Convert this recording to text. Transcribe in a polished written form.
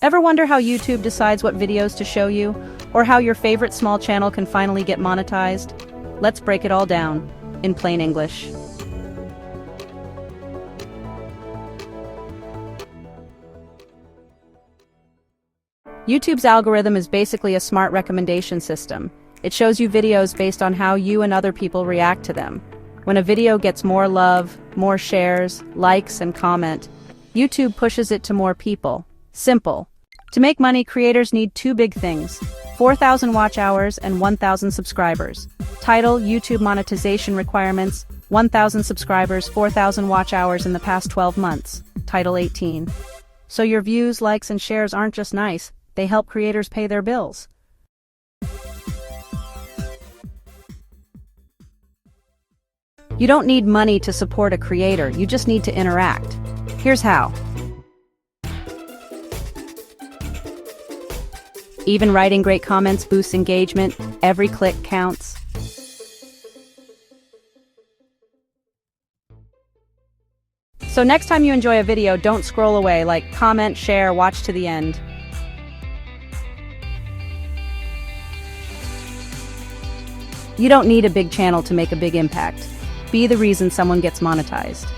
Ever wonder how YouTube decides what videos to show you, or how your favorite small channel can finally get monetized? Let's break it all down, in plain English. YouTube's algorithm is basically a smart recommendation system. It shows you videos based on how you and other people react to them. When a video gets more love, more shares, likes, and comment, YouTube pushes it to more people. Simple. To make money, creators need two big things: 4,000 watch hours and 1,000 subscribers. Title: YouTube monetization requirements: 1,000 subscribers, 4,000 watch hours in the past 12 months. Title 18. So your views, likes, and shares aren't just nice, they help creators pay their bills. You don't need money to support a creator, you just need to interact. Here's how. Even writing great comments boosts engagement. Every click counts. So next time you enjoy a video, don't scroll away. Like, comment, share, watch to the end. You don't need a big channel to make a big impact. Be the reason someone gets monetized.